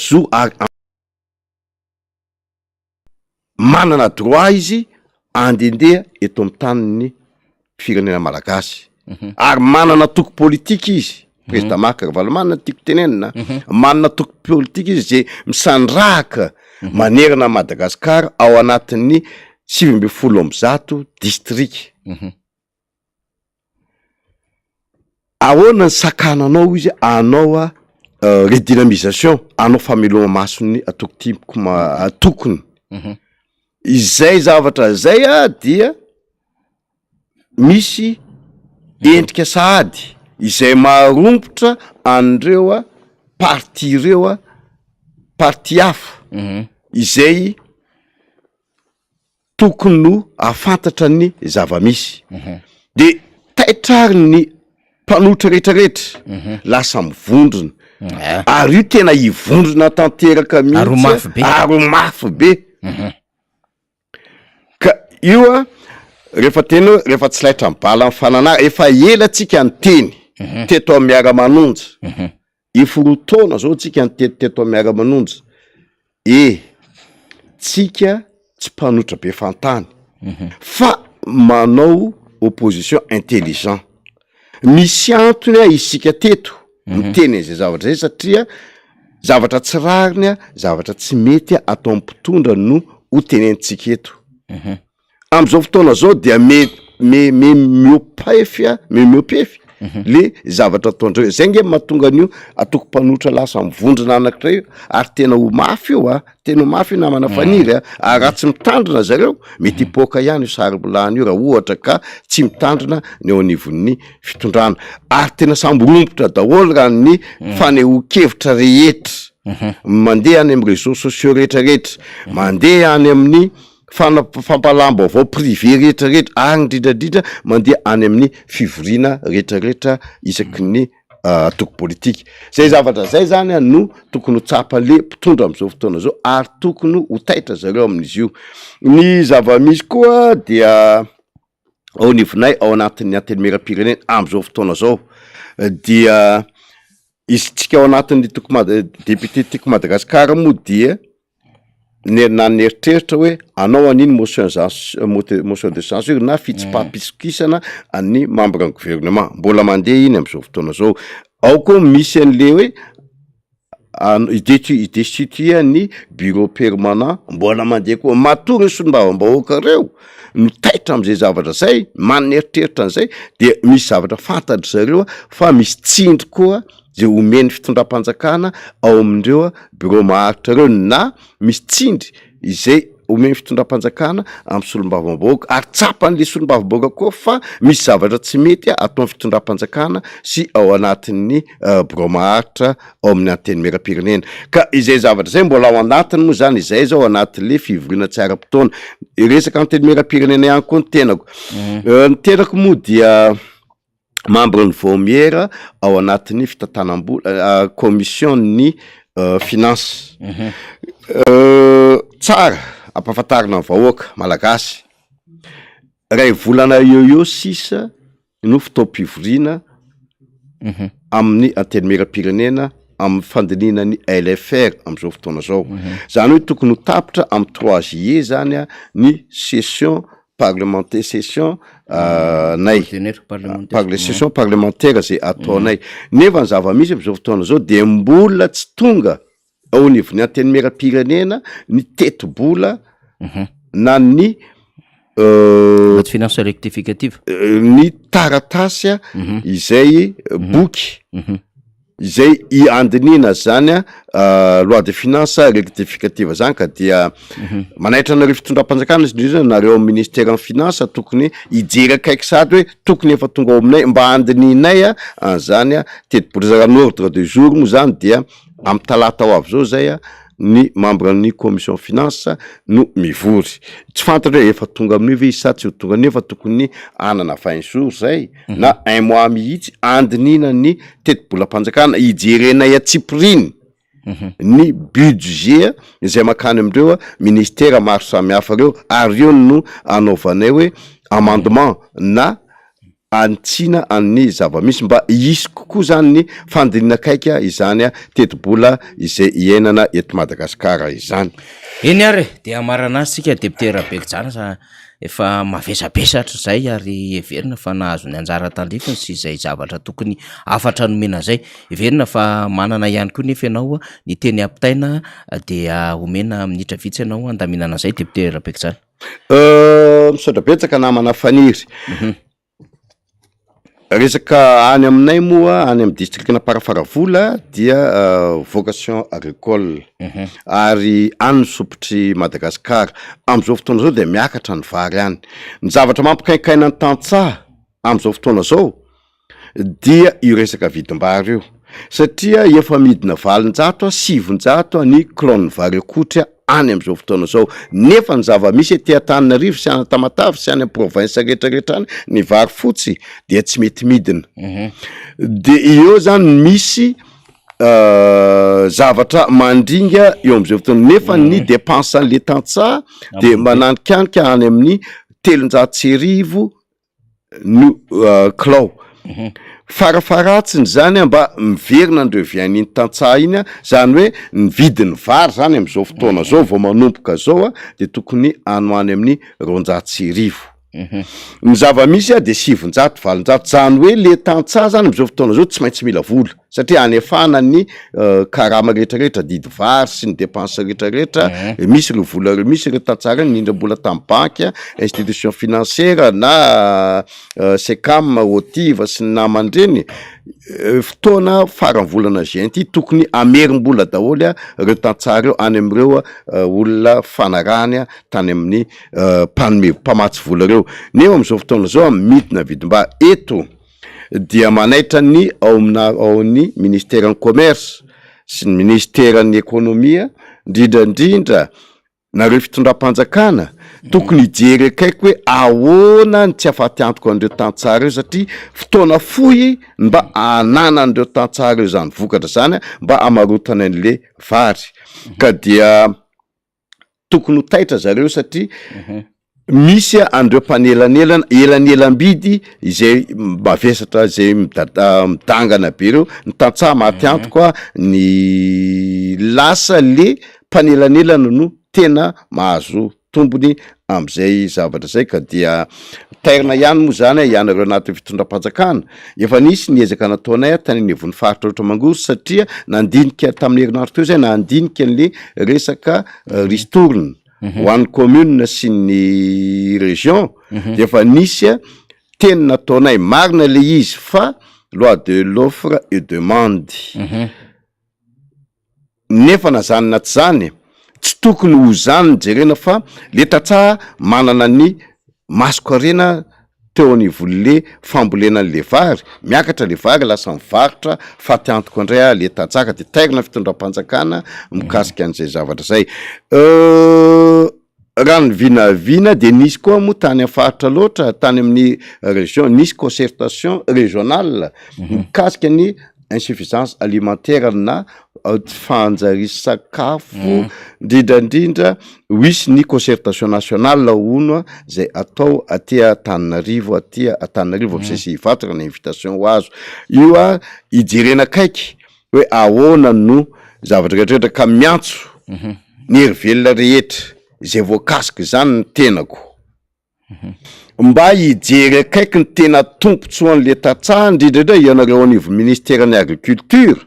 zo manana droit izy andendeha eto amin'ny taniny firenena malagasy ary manana toko politika izy président Makaravalo manana tiko tenenina manana toko politika izy zay misandrahaka manerana Madagasikara ao anatin'ny 700 district ahoana ny sakananao izy anao redynamisation anao fameloma masony tokony izay zavatra zay dia misy endrika sahady izay marompotra andreo parti reo parti hafa izay tokony afantatra ny zava-misy de taitrary ny mpanotra rehetrarehetra lasa mivondrona ary io tena hivondrona tanteraka mihitsy ary mafy be ka io rehefa tena rehefa tsy laitra mibala amin'ny fananara efa ela tsika ny teny teto amin'ny miara-manonja iforotaona zao tsika ny teto amin'ny miara-manonja tsika tsy mpanotra be fantany fa manao opposition intelligent misy antony isika teto miteny zay zavatra zay satria zavatra tsy rariny zavatra tsy mety atao mpitondra no ho tenentsika eto am'izao fotoana zao dia miopefy le zavatra ataondreo zay nge mahatonga an'io atoko mpanotra lasa mivondrona anakireo ary tena ho mafy io tena ho mafy io namana faniry ary raha tsy mitandrina zareo mety hipoaka ihany io sary bolany io raha ohatra ka tsy mitandrina ny eo anivon'ny fitondrana ary tena samby rompotra daholo raha ny faneho-kevitra rehetra mandeha any amin'ny réseaux sociaux rehetrarehetra mandeha any amin'ny fampalamba avao privé rehetrarehetra ary indrindradrindra mandeha any amin'ny fivoriana rehetrarehetra isaky ny toko politika zay zavatra zay zany no tokony ho tsapa le mpitondra am'izao fotoana zao ary tokony ho taitra zareo amin'izy io ny zava-misy koa dia ao nivonay ao anatin'ny antenimieram-pirenena am'izao fotoana zao dia izy tsika ao anatin'ny député tiko Madagasikara moa dia neritreritra hoe anao aniny motion de censure na fitsipampisokisana any membre ny gouvernement mbola mandeha iny am'izao fotoana zao ao koa misy an'le hoe idestitue ny bureau permanent mbola mandeha koa matory ny solombavam-bahoaka reo no taitra am'izay zavatra zay maneritreritra an'izay de misy zavatra fantatra zareo fa misy tsindry koa zay omeny fitondram-panjakana ao amindreo bureau maharitra reo na misy tsindry izay omeny fitondram-panjakana amin'ny solombavam-bahoaka ary tsapan'le solombavam-bahoaka koa fa misy zavatra tsy mety atao fitondram-panjakana sy ao anatin'ny bureau maharitra ao amin'ny antenimieram-pirenena ka izay zavatra zay mbola ao anatiny moa zany izay zao anatin'le fivoriana tsy ara-potoana resaka antenimieram-pirenena ihany koa ny tenako ny tenako moa dia membre ny vaumière ao anatin'ny fitantanam-bola commission ny finance tsara ampahafantarina ny vahoaka malagasy ray volana eo sisa no fitaom-pivoriana amin'ny antenimieram-pirenena amin'ny fandininany LFR am'izao fotoana zao zany hoe tokony ho tapitra amin'ny 3 juillet zany ny session parlementaire session session parlementaire zay ataonay nefa ny zava-misy am'izao fotoana zao de mbola tsy tonga ao nivony antenimieram-pirenena ny teto-bola na ny finance rectificative ny taratasy izay boky izay andinina zany loi de finance rectificative zany ka dia manaitra nareo fitondram-panjakana izy nareo amin'ny ministère en finance tokony hijery akaiky sady hoe tokony efa tonga ao aminay mba andininay zany teto-bola zany ordre de jour moa zany dia amin'ny talata ao avy zao zay ny membre ny commission finance no mivory tsy fantatra hoe efa tonga amin'io ve sa tsy ho tonga nefa tokony anana 20 jours zay na 1 mois mihitsy andinina ny teto-bolam-panjakana hijerenay atsipiriny ny budget izay makany amindreo ministère maro samihafa reo ary io no anaovanay hoe amendement na antsiana amin'ny zava-misy mba hisy kokoa zany ny fandiniana akaika izany a tetibola izay iainana eto Madagasikara izany. Eny ary dia maranazy sika député Rabekijana efa mavesabesatra zay ary everina fa nahazo ny anjara tandrifiny sy izay zavatra tokony afatra nomena zay. Everina fa manana ihany koa nefa ianao ny teny ampitaina dia omena minitra vitsy ianao andaminana zay député Rabekijana. Misaotra betsaka namana faniry. Resaka any aminay moa any amin'ny districtna Parafaravola dia vocation agricole ary any sopotry Madagasikara am'izao fotoana zao dia miakatra ny vary any. Ny zavatra mampikaikaina ny tantsaha am'izao fotoana zao dia io resaka vidim-bary io satria efa midina 700 ny kilôny vary akotra any am'izao fotoana zao, nefa ny zava-misy ety Antananarivo sy any Tamatave sy any province rehetrarehetra any ny vary fotsy dia tsy mety midina. De eo zany misy zavatra mandringa eo am'izao fotoana, nefa ny dépense an'le tantsaha de mananikanika any amin'ny 300,000 no kilao. Farafaratsiny zany mba miverina andreo vian'iny tantsaha iny zany hoe ny vidiny vary zany am'izao fotoana zao vao manomboka zao de tokony anoany amin'ny 200,000. Ny zava-misy de 700-800 zany hoe le tantsaha zany am'izao fotoana zao tsy maintsy mila vola satria anefana ny karama rehetrarehetra didy vary sy ny dépense rehetrarehetra, misy ireo vola misy ireo tantsaha indrindra mbola tamin'ny banky, institution financière na SECAM, OTIV sy ny namandreny. Fotoana farany volana juin ty tokony amerim-bola daholo ireo tantsaha reo any am'ireo olona fanarany tany amin'ny mpamatsy vola reo. Nefa am'izao fotoana zao midina vidim-bary eto dia manaitra ny ao amin'ny ministèren'ny commerce sy ny ministèren'ny économie indrindra nareo fitondram-panjakana tokony hijery akaiko hoe ahoana ny tsy afaty antoka an'ireo tantsaha reo satria fotoana fohy mba anana an'ireo tantsaha reo zany vokatra zany mba amarotana an'le vary ka dia tokony ho taitra zareo satria misy andreo mpanelanelana elanelam-bidy izay mavesatra zay midangana be reo ny tantsaha maty antoka ny lasa le mpanelanelana no tena mahazo tombony am'izay zavatra zay ka dia tairina ihany moa zany ianareo anaty fitondram-panjakana efa nisy niezaka nataonay tany anivon'ny faritra ohatra Mangosy satria nandinika tamin'ny herinandro teo zay nandinika an'le resaka ristourne ho an'ny commune sy ny région de efa nisy teny nataonay marina le izy fa loi de l'offre et demande nefa nazanona tsy zany tsy tokony ho zany jerena fa le tantsaha manana ny masokarena teo anivon'le fambolena an'le vary, miakatra le vary lasa mivarotra faty antoka indray le tantsaha de tairina fitondram-panjakana mikasika an'izay zavatra zay. Raha ny vinavina de nisy koa moa tany afaritra loatra tany amin'ny région nisy concertation régionale mikasika ny insuffisance alimentaire na fanjarisakafo indrindra wisy ny concertation nationale ono zay atao aty Antananarivo am'izay sy hivatraka na invitation ho azo io hijerena akaiky hoe ahoana no zavatra rehetrarehetra ka miantso ny herivelona rehetra zay voakasiky zany ny tenako mba hijery akaiky ny tena tompontsoan'le tantsaha indrindra ianareo anivon'ny ministèren'ny agriculture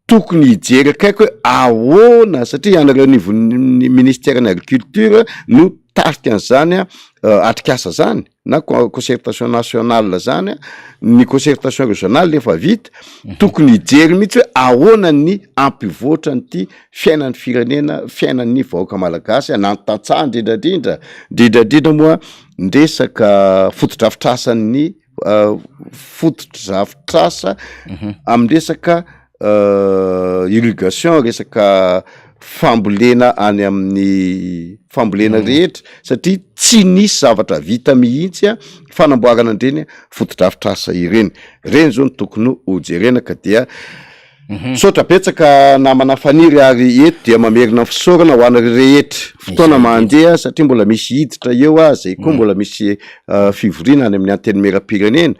tokony hijery akaiky hoe ahoana satria ianareo anivon'ny ministèren'ny agriculture no tarika an'izany atrikasa zany na concertation nationale zany ny concertation régionale efa vita tokony hijery mihitsy hoe ahoana ny ampivoatra nyty fiainan'ny firenena fiainan'ny vahoaka malagasy na ny tantsaha indrindra moa ndresaka fotodrafitrasan'ny fotodrafitrasa amin'ny resaka irrigation resaka fambolena any amin'ny fambolena rehetra satria tsy nisy zavatra vita mihitsy fanamboarana andreny fotodrafitrasa ireny zao ny tokony ho jerena ka dia sotra betsaka namana faniry ary eto dia mamerina fisaorana ho anary rehetra fotoana mandeha satria mbola misy hiditra eo a zay koa mbola misy fivoriana any amin'ny anteny meram-pirenena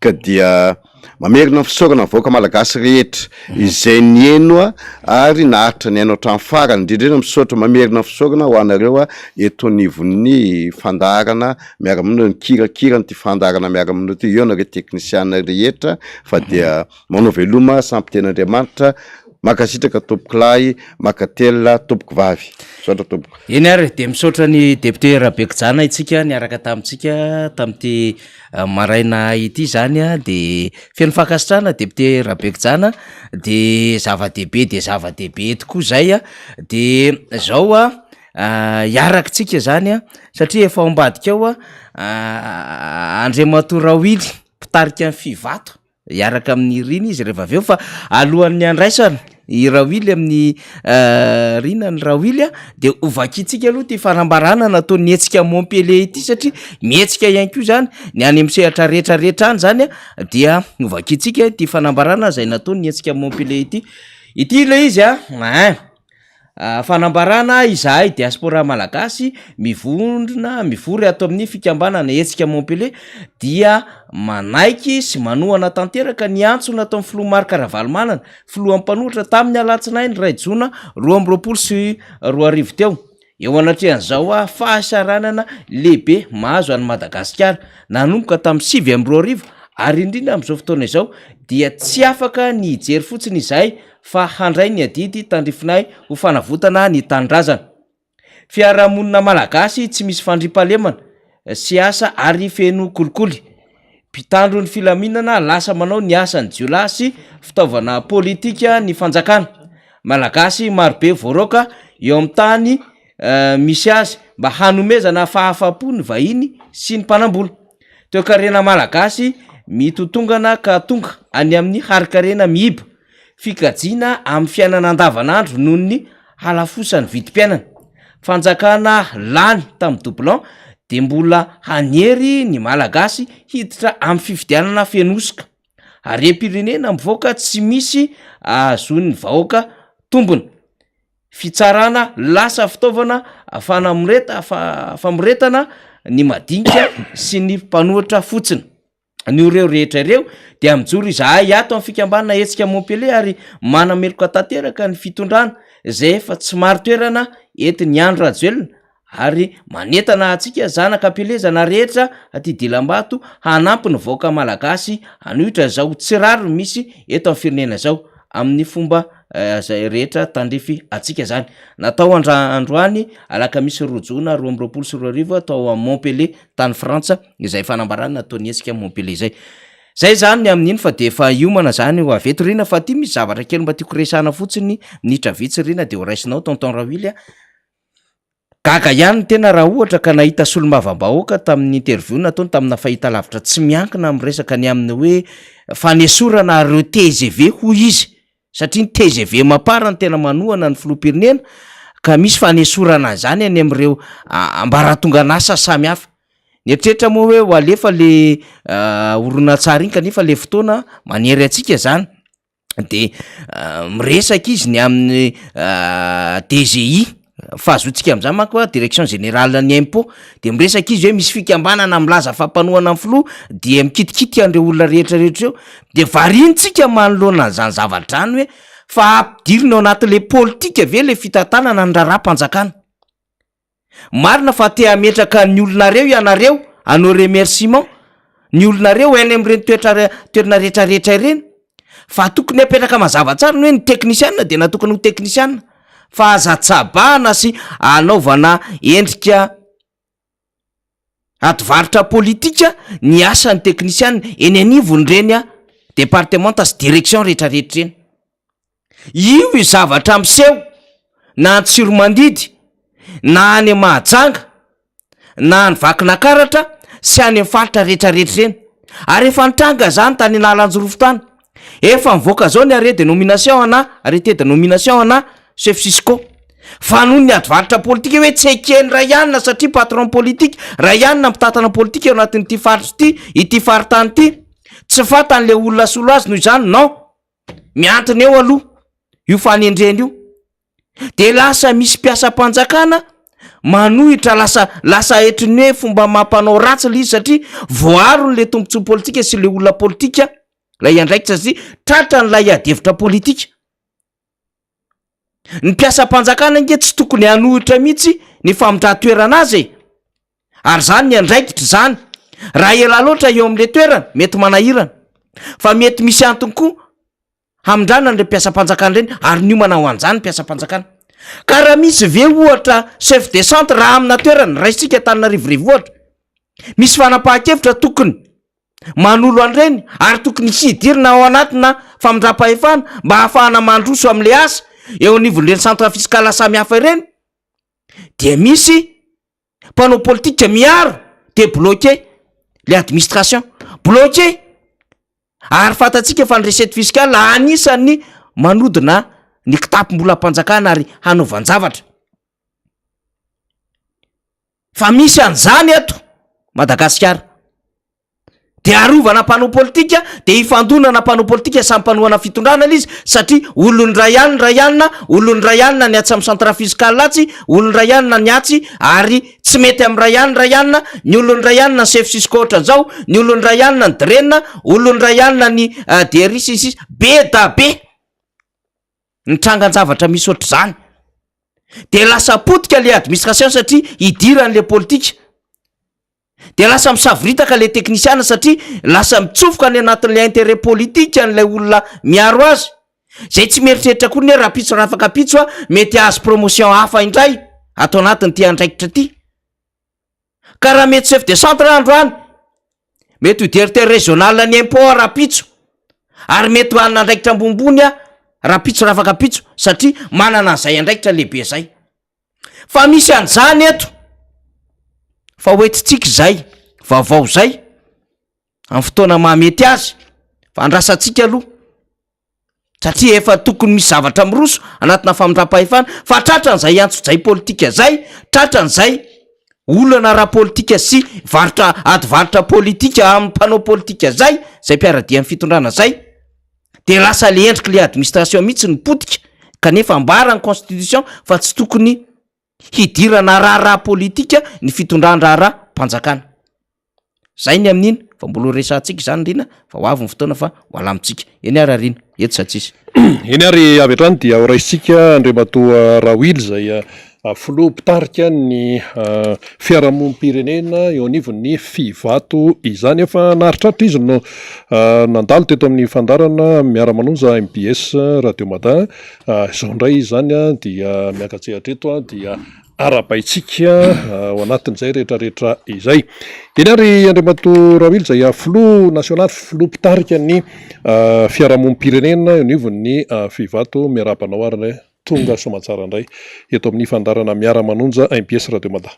ka dia mamerina fisaorana voaka malagasy rehetra izay ny eno ary naharitra ny haino hatramin'ny farany indrindrina misaotra mamerina fisaorana ho anareo eto nivon'ny fandarana miara-monina ny kirakira ny ty fandarana miara-monina ty eo nareo teknisiana rehetra fa dia manao veloma sampiten'Andriamanitra makasitraka tompoko lahy makatela tompoko vavy misaotra tompoko eny ary de misaotra ny député Rabekijana itsika niaraka tamintsika tamin'ity maraina ity zany de feno fankasitrahana député Rabekijana de zava-dehibe de zava-dehibe tokoa zay de zao iarakitsika zany satria efa ambadika ao Andriamatoa Rawily mpitarika ny fivato iaraka amin'ny riny izy rehefa aveo fa alohan'ny andraisana i Rawily amin'ny rina ny Rawily de ovakitsika aloha ty fanambarana nataony nietsika Montpellier ity satria mietsika ihany koa zany ny any amsehatra rehetrarehetra any zany dia ovakitsika ty fanambarana zay nataony nietsika Montpellier ity le izy fanambarana izahay diaspora malagasy mivory ato amin'ny fikambanana etsika Montpellier dia manaiky sy manohana tanteraka ny antso nataon'ny filoha Marc Ravalomanana filohan'ny mpanohitra tamin'ny alatsinainy 2 Jona 2024 sy 2025 teo eo anatrehan'izao fahasaranana lehibe mahazo any Madagasikara nanomboka tamin'ny 2025 ary indrindra amin'izao fotoana izao dia tsy afaka ny hijery fotsiny izahay fa handray ny adidy tandrifinay ho fanavotana ny tanindrazana fiarahamonina malagasy tsy misy fandripahalemana sy asa ary feno kolikoly mpitandro ny filaminana lasa manao ny asany jiolahy sy fitaovana politika ny fanjakana malagasy marobe voaroka eo amin'ny tany misy azy mba hanomezana fahafapo ny vahiny sy ny mpanambola toekarena malagasy mitotongana ka tonga any amin'ny harikarena mihiba fikajiana amin'ny fiainana andavanandro noho ny halafosany vidim-piainana fanjakana lany tamin'ny Doublan de mbola haniery ny malagasy hiditra amin'ny fifidianana fenosoka harem-pirenena mivoaka tsy misy azon'ny vahoaka tombony fitsarana lasa fitaovana famoretana ny madinika sy ny mpanohitra fotsiny ny ireo rehetra ireo dia mijoro izahay ato amin'ny fikambanana etsika Montpellier ary manameloka tanteraka ny fitondrana zay efa tsy maro toerana ety ny andro ajoelona ary manentana atsika zanaka ampelezana rehetra aty Dilambato hanampy ny vahoaka malagasy hanohitra zao tsiraro misy eto amin'ny firenena zao amin'ny fomba zay rehetra tandrify atsika zany natao androany alakamisy 2 Jona 2024 sy 2025 atao a Montpellier tany Frantsa izay fanambarana nataony etsika Montpellier zay zany amin'iny fa de efa iomana zany ho aveto rina fa ty misy zavatra kely mba tiako resana fotsiny minitra vitsy rina de ho raisinao tonton Rawily gaga ihany tena raha ohatra ka nahita solombavambahoaka tamin'ny interview nataony tamina fahita lavitra tsy miankina amin'ny resaka ny amin'ny hoe fanesorana ireo TGV ho izy satria ny TGV maparany tena manohana ny filoham-pirenena ka misy fanesorana zany any amin'ireo ambaratonganasa samy hafa nietrehitra moa hoe ho alefa le oronan-tsara iny kanefa le fotoana manery atsika zany de miresaka izy ny amin'ny DGI fahazoantsika amin'izany manko direction générale ny impôt de miresaka izy hoe misy fikambanana milaza fampanohana amin'ny filoha de mikitikity andreo olona rehetrarehetra eo de varintsika manoloana an'izany zavatra any hoe fa ampidirina ao anatin'le politika ve le fitantanana ny raharaham-panjakana marina fa te hametraka ny olonareo ianareo anao remerciement ny olonareo eny amin'ireny toerana rehetrarehetra ireny fa tokony hapetraka mazava tsara ny hoe ny teknisiana de natokany ho teknisiana fa azatsabahana sy anaovana endrika atovaritra politika ny asan'ny teknisiana eny anivony reny département sy direction rehetrarehetra reny io i zavatra miseho na antsiromandidy na any Mahajanga na ny vakina karatra sy any faritra rehetrarehetra reny ary efa nitranga zany tany nalanjorofotany efa mivoaka zao ny arrêt de nomination ana arrêté de nomination ana chef Cisco fa noho ny advaritra politika hoe tsy ekeny rayanina satria patron politique rayanina mpitatana politika eo anatin'ity faritra ity ity faritany ity tsy fantan'le olona solo azy noho izany non miantony eo aloha io fanendreny io, de lasa misy mpiasam-panjakana manohitra lasa etriny hoe fomba mampanao ratsy le izy satria voarony le tombontso politika sy le olona politika lay andraikitra satria tratra nylay adevitra politika. Ny mpiasam-panjakana nge tsy tokony hanohitra mihitsy ny famindra-toerana azy ary zany ny andraikitra zany raha ela loatra eo am'le toerana mety manahirana fa mety misy antony koa hamindrana nle mpiasam-panjakana reny ary nio manao an'izany mpiasam-panjakana. Ka raha misy ve ohatra chef de centre raha amina toerana raisika tanina rivorivo ohatra misy fanapahan-kevitra tokony manolo an'ireny ary tokony hidirina ao anatina famindram-pahefana mba hahafahana mandroso am'le asa eo anivon'ireny centre fiskala samy hafa ireny, de misy mpanao politika miaro de bloqué le administration bloqué ary fantatsika fa ny recette fiscale anisany manodina ny kitapom-bolam-panjakana ary hanaovan-javatra. Fa misy an'izany eto Madagasikara de arovana mpanao politika de ifandonana mpanao politika samy mpanohana fitondrana izy satria olony ray alina olony ray alina ny atsy amy centre fiscal latsy olony ray alina ny atsy ary tsy mety amy ray alina ny olony ray alina ny chef fiscal ohatran'izao ny olony ray alina ny drenina olony ray alina ny DRI sisy be da be ny trangan-javatra misy ohatr' zany de lasa potika le administration satria idiran'le politika de lasa misavoritaka le teknisiana satria lasa mitsofoka any anatin'le intérêt politika n'lay olona miaro azy zay tsy meritreritra koa ny raha pitso raha afaka pitso mety azo promotion hafa indray atao anatin'ny ty andraikitra ty. Ka raha mety chef de centre androany mety ho directeur régional ny import raha pitso ary mety ho anina andraikitra ambombony raha pitso raha afaka pitso satria manana an'izay andraikitra lehibe zay. Fa misy an'izany eto fa hoetitsika zay vaovao zay amin'ny fotoana mahamety azy fa andrasatsika aloha satria efa tokony misy zavatra miroso anatina famindram-pahefana fa tratran'izay antso-zay politika zay tratran'izay olana raha politika sy adivaritra politika amin'ny mpanao politika zay mpiaradia amin'ny fitondrana zay de lasa le endriky le administration mihitsy ny potika kanefa ambara ny constitution fa tsy tokony hidirana raha politika ny fitondran-draharaha mpanjakana. Zay ny amin'iny fa mbola resantsika zany rina fa ho avy ny fotoana fa ho alamitsika eny ary rina eto satsisy eny ary avy atrany dia ho raisitsika Andriamatoa Rawily zay filoha mpitarika ny fiarahamonim-pirenena eo anivon'ny Fivato izany efa naritratra izy no nandalo teto amin'ny fandarana miara-manonja MBS Radio Matin izao indray izany dia miakatsehatra eto dia arabaitsika ao anatin'izay rehetrarehetra izay. Eny ary Andriamatoa Rawily zay filoha nasionaly filoha mpitarika ny fiarahamonim-pirenena eo anivon'ny Fivato miarabanao ary tonga somatsara indray eto amin'ny fandarana miara-manonja MBS Radio Matin.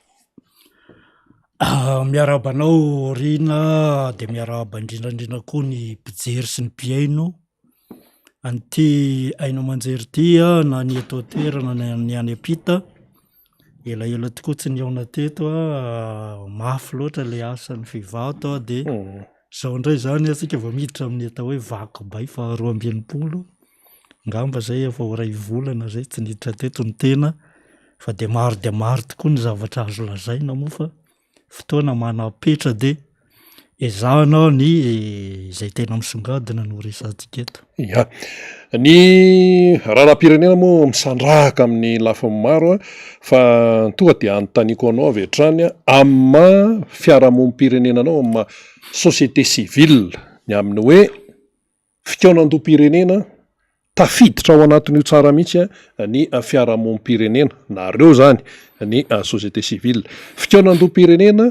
Miarabanao rina de miaraba indrindrandrindra koa ny mpijery sy ny mpiaino anty aino amanjery tya na ny eto toerana na ny any apita elaela tokoa tsy niaona teto mafy loatra le asan'ny Fivato de zao indray zany asika vao miditra amin'ny atao hoe vaky bay fa 12 ngamba zay efa ho ray volana zay tsy niditra teto ny tena fa de maro tokoa ny zavatra azo lazaina moa fa fotoana manapetra de ezahana ny zay tena misongadina no resantsika eto. Ya. Ny raharam-pirenena moa misandrahaka amin'ny lafiny maro fa tonga dia anontaniako anao avy hatrany amma fiarahamonim-pirenenanao amma société civile ny amin'ny hoe fitaonan-do-pirenena tafiditra ao anatin'io tsara mihitsy ny fiarahamonim-pirenena nareo zany ny société civile fitaonan-do-pirenena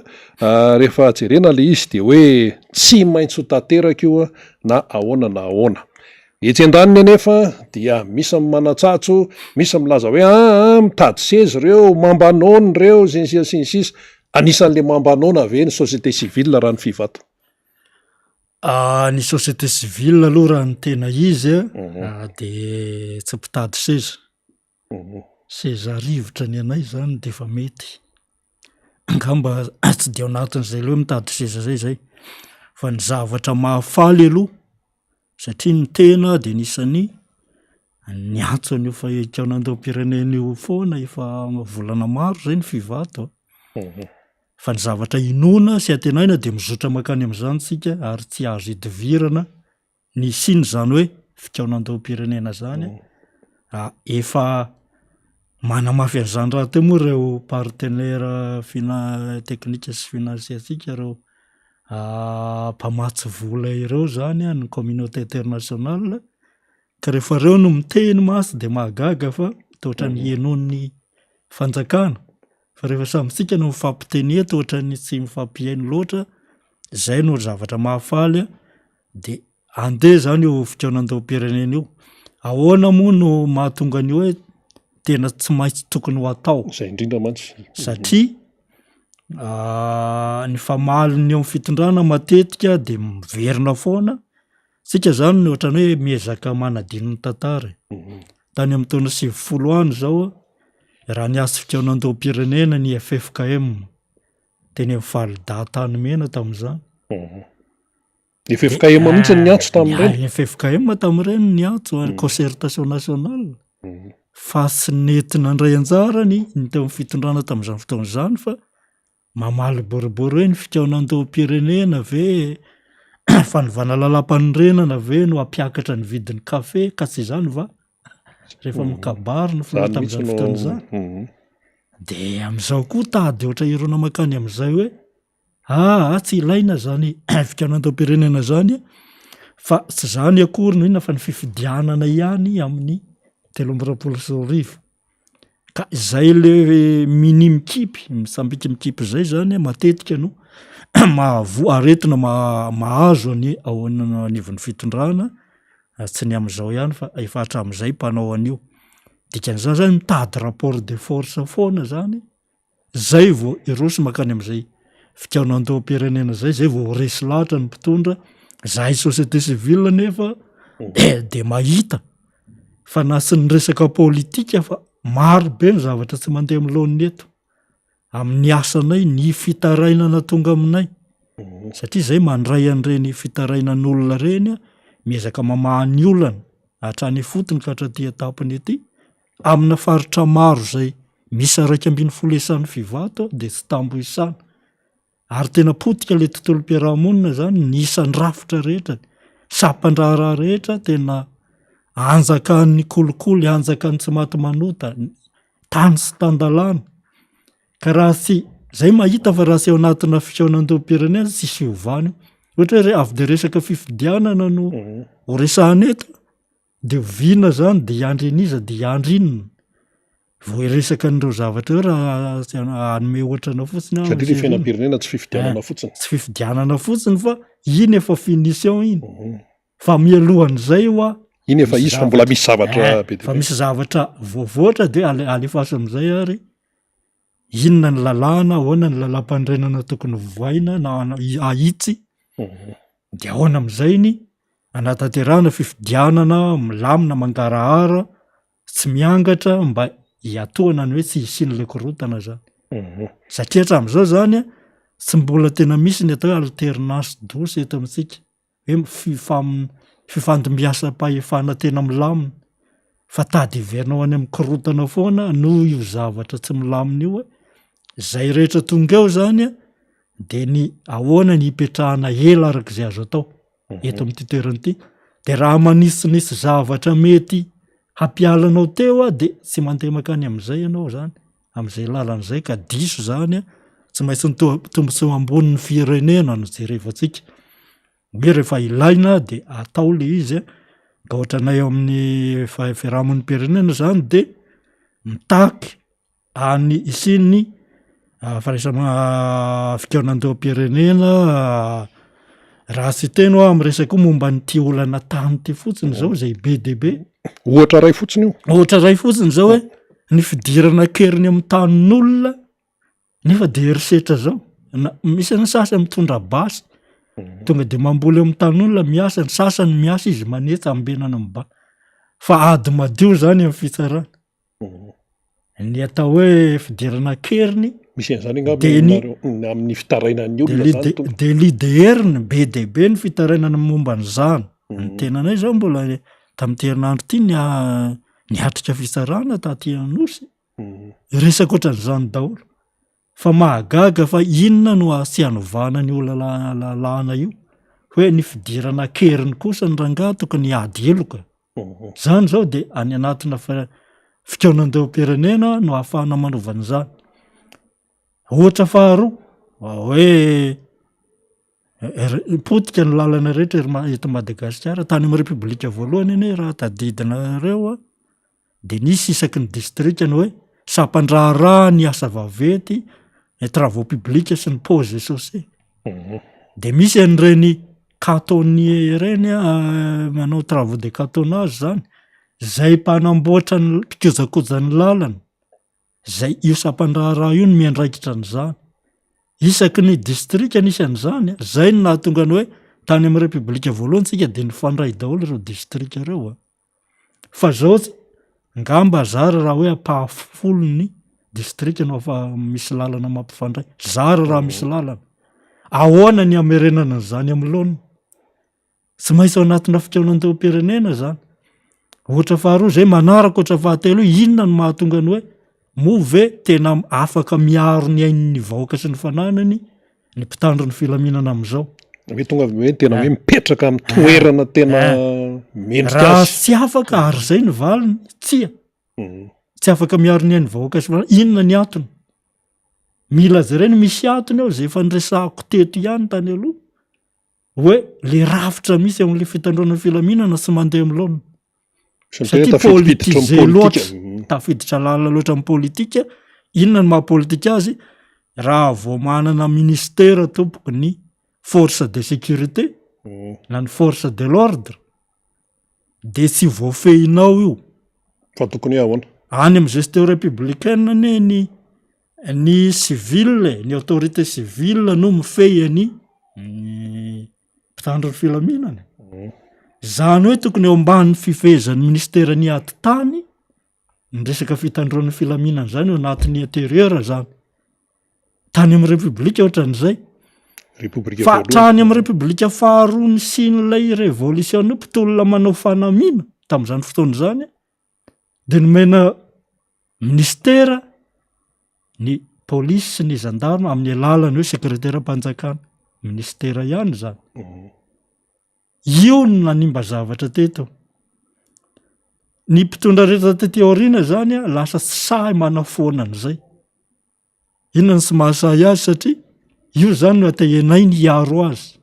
rehefa jerena le izy de hoe tsy maintsy ho tanteraka io na ahoana etsy an-daniny anefa dia misy manatsatso misy milaza hoe mitady sezy reo mambanona reo sinsisa anisan'le mambanona ve ny société civile raha ny Fivato. Ny société civile aloha raha ny tena izy de tsy mpitady seza rivotra ny anay zany de fa mety ngamba tsy de ao anatin'izay loha mitady seza zay fa ny zavatra mahafaly aloha satria ny tena de nisany ny antsony io fa ikaonandao-pirenena io foana efa volana maro zay ny fivato fa ny zavatra inona sy atenaina de mizotra makany am'izany sika ary tsy azo idivirana ny siny zany hoe fikaonandao-pirenena zany efa manamafy an'izany raha teo moa reo partenaire teknika sy finansiatsika reo mpamatsy vola ireo zany ny communauté internationale ka rehefa reo no miteny masy de mahagaga fa toatra ny henon'ny fanjakana fa rehefa samitsika no mifampitenia toatra ny tsy mifampihaino loatra zay no zavatra mahafaly de andeha zany io fikaonandao-pirenena io ahoana moa no mahatonga ny hoe tena tsy maintsy tokony ho atao zay indrindra mantsy satria ny famaliny eo amin'ny fitondrana matetika de miverina foana sika zany ny ohatrany hoe miezaka manadino ny tantara tany amin'ny taona 90 any zao raha ny azo fikaonandao-pirenena ny FFKM teny amin'ny validata mena tamin'izany FFKM mihitsy ny antso tamin'ireny FFKM tamin'ireny ny antso concertation nationale fa sy nentina ndray anjarany ny teo amin'ny fitondrana tamin'izany fotoana izany fa mamaly boribory hoe ny fikaonandao-pirenena ve fanovana lalam-panorenana ve no ampiakatra ny vidin'ny kafe ka tsy izany va rehefa mikabary no fona tamin'izany fotoana izany de am'izao koa tady ohatra irona makany am'izay hoe tsy ilaina zany fikaonandao-pirenena zany fa tsy zany akory no inona fa ny fifidianana ihany amin'ny 320 ka zay le minimikipy misambika mikipy zay zany matetika no aretina mahazo ny ahoana anivon'ny fitondrana tsy ny am'izao ihany fa efa hatram'izay mpanao an'io dikan'izany zany mitady rapport de force foana zany zay vao irosy makany am'izay fikaonandao-pirenena zay vao resy lahatra ny mpitondra zahay société civile nefa de mahita fa na sy ny resaka politika fa maro be ny zavatra tsy mandeha am'lohan'ny eto amin'ny asanay ny fitarainana tonga aminay satria zay mandray an'ireny fitarainan'olona reny miezaka mamahany olana hatrany fotony ka hatraty etapiny ety amina faritra maro zay misy 120 isan'ny fivato de tsy tambo isana ary tena potika le tontolo-piarahamonina zany ny isan'ny rafitra rehetra sampandraharaha rehetra tena anjakan'ny kolikoly anjakan'ny tsy maty manota tany sy tandalana ka raha sy zay mahita fa raha sy ao anatina fikaonandao-pirenena tsy siovany ohatra hoe avy de resaka fifidianana no ho resahany eto de vina zany de iandry aniza de iandry inona vao iresaka an'ireo zavatra eo raha anome ohatrana fotsiny satria le fiainam-pirenena tsy fifidianana fotsiny tsy fifidianana fotsiny fa iny efa finition iny fa mialohan'izay hoa iny efa izy fa mbola misy zavatra be fa misy zavatra voavoatra de alefasa am'izay ary inona ny lalàna ahoana ny lalam-panorenana tokony voaina na ahitsy de ahoana am'izay ny anatanterahana fifidianana milamina mangarahara tsy miangatra mba hiatohana ny hoe tsy hisiny le korotana zany satria hatram'izao zany tsy mbola tena misy ny atao hoe alternance douce eto amintsika hoe fifandombiasam-pahefana tena milamina fa tady iverina ho any amin'ny korotana foana no io zavatra tsy milamina io zay rehetra tonga eo zany de ny ahoana ny hipetrahana ela arak'izay azo atao eto amin'ity toerana ity de raha manisinisy zavatra mety hampialanao teo de tsy mandeha makany am'izay ianao zany am'izay lalan'izay ka diso zany tsy maintsy ny tombotsy amboniny firenena no jerevantsika hoe rehefa ilaina de atao le izy ka ohatranay eo amin'ny fiarahamon'ny pirenena zany de mitaky any isiny fikaonandao-pirenena raha sy teny ho am'resaka momba nyty olana tany ty fotsiny zao zay be de be ohatra ray fotsiny io ohatra ray fotsiny zao hoe ny fidirana keriny amin'ny tanin'olona nefa de herisetra zao misy ny sasany mitondra basy tonga de mamboly amin'ny tanin'olona miasa ny sasany miasa izy manetsa ambenana miba fa ady madio zany amin'ny fitsarana ny atao hoe fidirana keriny misy an'izany amin'ny fitarainan'ny olona zany de liderny be de be ny fitarainana momba ny zany ny tenanay zao mbola tamin'ny terinandro ty niatrika fisarana taty Anosy resaka ohatran'izany daholo fa mahagaga fa inona no sy hanovana ny lalàna io hoe ny fidirana keriny kosa ny rangahy tokony ady eloka zany zao de any anatina fikaonandeo-pirenena no ahafahana manovan'izany ohatra faharoa hoe potika ny lalana rehetra eto Madagasikara tany amin'ny repoblika voalohany eny raha tadidina reo de nisy isaky ny distrikany hoe sampandraharaha ny asa vavety ny travaux publics sy ny pose chaussée de misy an'ireny cantonnier reny manao travaux de cantonnage zany zay mpanamboatra ny mpikojakojan'ny lalana zay io sampandraharaha io no miandraikitra an'izany isaky ny distrika nisy an'izany zay no nahatonga ny hoe tany amin'ny repoblika voalohany tsika de nifandray daholo ireo distrika reo fa zao ngamba zara raha hoe apahafolo ny distrika no afa misy lalana mampifandray zara raha misy lalana ahoana ny amerenana an'izany am'loana tsy maintsy ao anatina fikaonandeo-pirenena zany ohatra faharoa zay manaraka ohatra fahatelo inona no mahatonga ny hoe move tena afaka miaro ny ain'ny vahoaka sy ny fananany ny mpitandro ny filaminana am'izao hoe tonga hoe tena hoe mipetraka amin'ny toerana tena mendrika raha azy tsy afaka ary zay ny valiny tsia tsy afaka miaro ny ain'ny vahoaka sy fananany inona ny atony mila zareny misy atony ao zay efa nresahako teto ihany tany aloha hoe le rafitra misy amin'le fitandroana ny filaminana sy mandeha am'laona satria politize loatra tafiditra lala loatra amin'ny politika inona ny mahapolitika azy raha vao manana ministera tompoko ny force de sécurité na ny force de l'ordre de tsy voafehinao io fa tokony ahoana any amin'ny gestion républicaine ny civile ny autorité civile no mifehy ny mpitandro ny filaminana zany hoe tokony eo amban'ny fifehezan'ny ministera ny aty tany ny resaka fitandroan'ny filaminana zany eo anatin'ny intérieur zany tany amin'ny repoblika ohatran'izay fa trany amin'ny repoblika faharoa ny sin'ilay révolution mpitolona manao fanamina tamin'izany fotoana zany de nomena ministera ny polisy sy ny gendarme amin'ny alalany hoe sekretera mpanjakana ministera ihany zany io no nanimba zavatra teto ny mpitondra rehetra tety aoriana zany lasa tsy sahy manafoana an'izay inona ny sy mahasahy azy satria io zany no atehenay ny iaro azy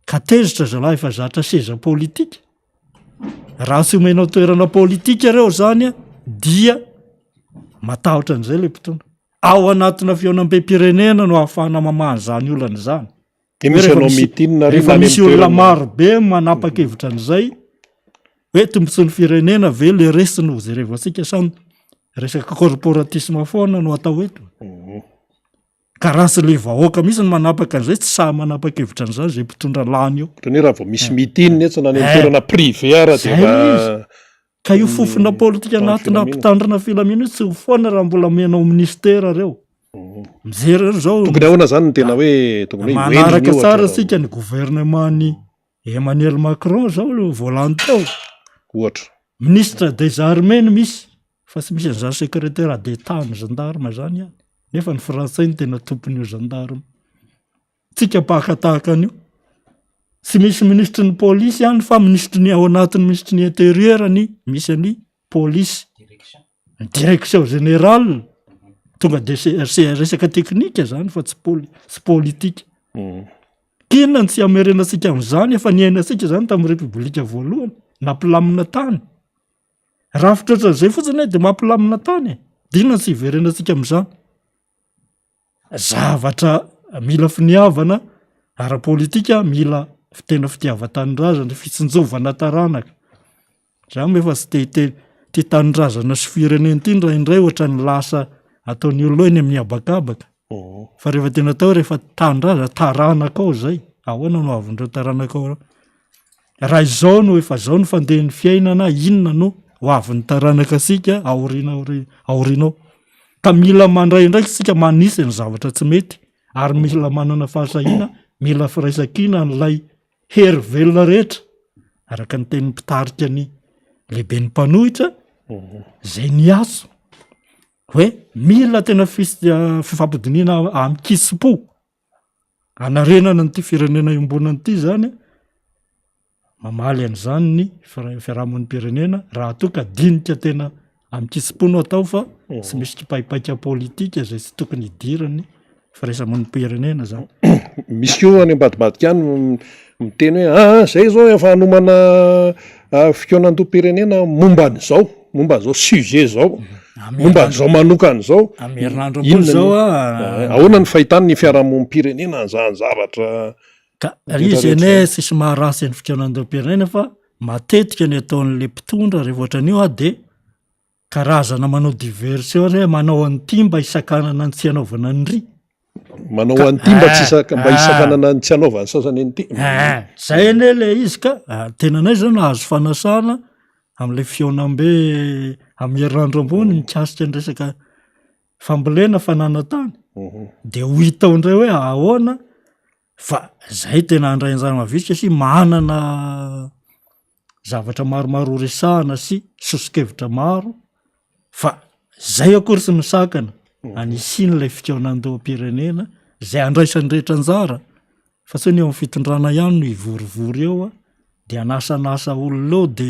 ka tezitra zalahy efa zatra seza politika raha tsy omenao toerana politika reo zany dia matahotra an'izay le mpitondra ao anatina fionam-pirenena no ahafahana mamahany zany olana zany rehefa misy olona marobe manapa-kevitra an'izay hoe tombotsy ny firenena ve le resiny zay rehevatsika samy resaka corporatisme foana no atao eto ka raha sy le vahoaka misy ny manapaka an'izay tsy sahy manapa-kevitra an'izany zay mpitondra lany eo ohatrany raha vao misy mitininy etsy na ny toerana privé ara de ka io fofona politika anatina mpitandrina filamina io tsy ho foana raha mbola menao ministera reo mijery zao tokony ahoana zany ny tena hoe tokony manaraka tsara sika ny gouvernementny Emmanuel Macron zao le volany teo ohatra ministre des armées ny misy fa tsy misy an'izany secrétaire d'état ny gendarme zany ihany nefa ny frantsay ny tena tompon'io gendarme tsika pakatahaka an'io tsy misy ministre ny polisy ihany fa ministre ny ao anatin'ny ministre ny intérieur ny misy any polisy direction générale tonga de resaka teknika zany fa tsy politika kinona ny tsy amerenantsika am'izany efa niainantsika zany tamin'ny repoblika voalohany nampilamina tany raha fitroatra an'izay fotsiny de mampilamina tany de inona ny tsy iverenantsika am'izany zavatra mila finiavana ara-politika mila tena fitiavan-tanindrazana fitsinjovana taranaka zany efa tsy te tanindrazana sy firenena ty indray ohatra ny lasa ataon'ny olona eny amin'ny abakabaka fa rehefa tena tao rehefa tanindrazana taranaka ao zay ahoana no avondreo taranaka ao raha izao no efa zao no fandehan'ny fiainana inona no ho avin'ny taranaka asika aorinao ka mila mandray ndraiky sika manisy ny zavatra tsy mety ary mila manana fahasahina mila firaisankina n'lay hery velona rehetra araka ny tenin'ny mpitarika ny lehibe ny mpanohitra zay ny azo hoe mila tena fifampidiniana amikisipo anarenana nyity firenena iombonany ity zany mamaly an'izany ny fiarahamon'ny pirenena raha toa ka dinika tena amikisipo no atao fa sy misy kipaipaika politika zay sy tokony hidirany firaisamon'ny pirenena zany misy ko any ambadibadika any miteny hoe zay zao efa hanomana fikonan-doam-pirenena momban'izao sujet zao momban'izao manokany zao amy herinandro ambony zao ahoana ny fahitany ny fiarahamon'ny-pirenena an'izany zavatra ka izy ene sisy maharasy ny fikonan-doam-pirenena fa matetika ny ataon'le mpitondra rehefa ohatran'io de karazana manao diversion hoe manao an'ity mba isankanana ny tsy anaovana nyry manao an'ity mba mba isankanana ny tsy anaovany sasany an'ity zay ene le izy ka tenanay zao nahazo fanasana am'le fionambe amy herinandro ambony mikasika ny resaka fambolena fanana tany de ho hitao indray hoe ahoana fa zay tena andray anjara mavisika sy manana zavatra maromaro resahana sy sosikevitra maro fa zay akory sy misakana anisiny lay fikonan-doam-pirenena zay andraisan'ny rehetra anjara fa tsy ny eo amin'ny fitondrana ihany no ivorivory eo de anasanasa olonao de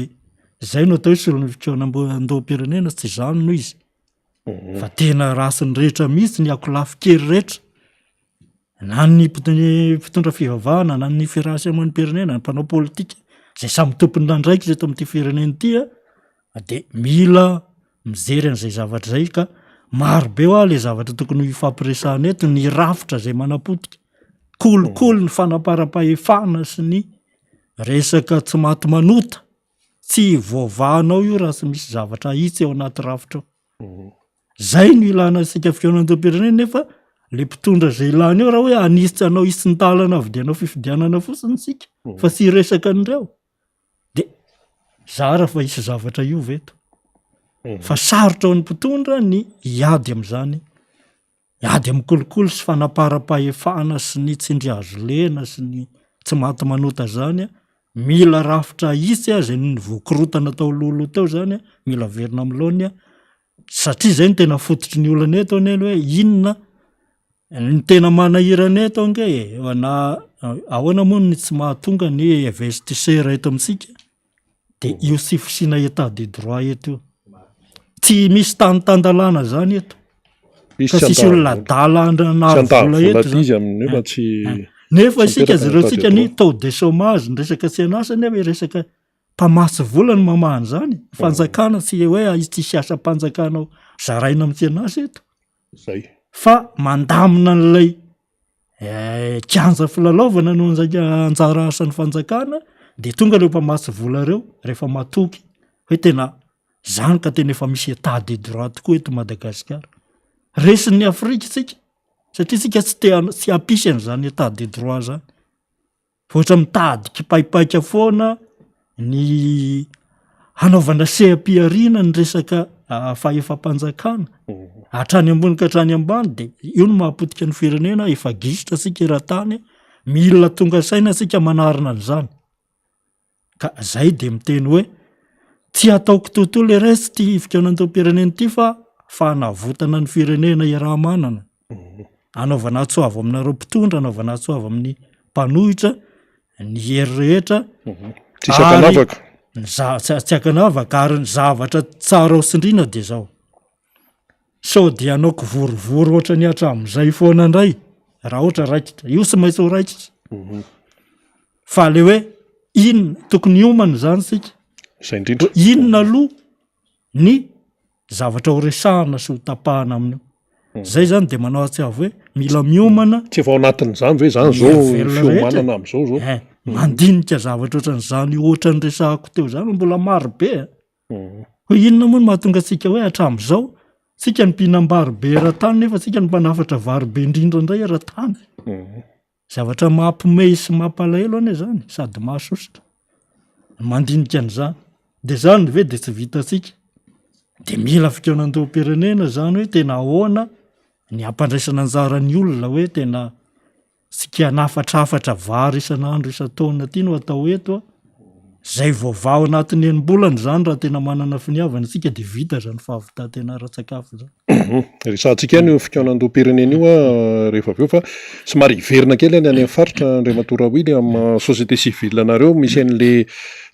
zay no atao hoe solon'ny fikonan-doam-pirenena tsy zany no izy fa tena rasin'ny rehetra mihitsy ny akolafikery rehetra na ny mpitondra fivavahana na ny firahasamon'ny pirenena ny mpanao politika zay samy tompony nandraiky zay to amin'ity firenena ity de mila mijery an'izay zavatra zay ka marobe ho le zavatra tokony ifampiresahana eto ny rafitra zay manapotika kolokolo ny fanapara-pahefana sy ny resaka tsy maty manota tsy voavahanao io raha sy misy zavatra hitsy eo anaty rafitra ao zay no ilana sika fikonan-doam-pirenena nefa le mpitondra zay ilany eo raha hoe anisy anao isintalana avy de anao fifidianana fosiny sika fa sy resaka an'ireo de zara fa isy zavatra io veto fa sarotra ao ny mpitondra ny hiady am'izany hiady amin'ny kolokolo sy fanapara-pahefana sy ny tsindry azo lena sy ny tsy maty manota zany mila rafitra isy zay ny voakorotana tao lolo tao zany mila verina am'laony satria zay ny tena fototry ny olana eto aneny hoe inona ny tena manahirana eto ange na ahoana moa ny tsy mahatonga ny investisseur eto amitsika de io sy fisina etat de droit eto io tsy misy tanytandalana zany eto fa sisy olona dalananavola eto nefa isika zereotsika ny taux de chômage ny resaka tsy anasany hoe resaka mpamasy vola ny mamahany zany fanjakana sy hoe izy tsy siasa mpanjakanao zaraina amin'ny tsy anasa eto zay fa mandamina n'lay kianja filalaovana no anjara asan'ny fanjakana de tonga leo mpamasy vola reo rehefa matoky hoe tena zany ka tena efa misy état de droit tokoa eto Madagasikara resin'ny Afrika tsika satria tsika tsy apisy an'izany état de droit zany fa ohatra mitady kipaipaika foana ny hanaovana seha-piarina ny resaka fahefam-panjakana hatrany ambony ka hatrany ambany de io no mahapotika ny firenena efa gisitra sika eran-tany mila tonga saina sika manarina an'izany ka zay de miteny hoe tsy ataoko tontolo eresy ty fikonan-doam-pirenena ity fa fanavotana ny firenena iaraha-manana anaovana atsoavo aminareo mpitondra anaovana atsoavo amin'ny mpanohitra ny hery rehetra tsisy akanavaka tsy akanavaka ary ny zavatra tsara ao sindrina de zao sao de anao kivorivory ohatra ny hatram'izay foana indray raha ohatra raikitra io sy maintsy ho raikitra fa le hoe inona tokony homana zany sika zay indrindra inona aloha ny zavatra ho resahana sy ho tapahana amin'io zay zany de manao atsiavo hoe mila miomana tsy efa ao anatin'izany ve zany zao fiomanana am'izao zao mandinika zavatra ohatran'izany ohatra ny resahako teo zany mbola maro be hoe inona moa no mahatonga tsika hoe hatram'izao sika ny mpinambary be eran-tany nefa sika ny mpanafatra vary be indrindra indray eran-tany zavatra mampimey sy mampalahelo ane zany sady mahasositra mandinika an'izany de zany ve de tsy vitatsika de mila fikonan-doam-pirenena zany hoe tena ahoana ny ampandraisana anjarany olona hoe tena sika nafatrafatra vary isan'andro isan-taona ty no atao eto zay vaovao anatin'ny enim-bolana zany raha tena manana finiavana sika de vita zany fahavitantena ara-tsakafo zany. Resantsika any io fikaonandoam-pirenena io a rehefa avy eo fa somary hiverina kely any amin'ny faritra Andriamatora Wily amin'ny société civile anareo misy an'le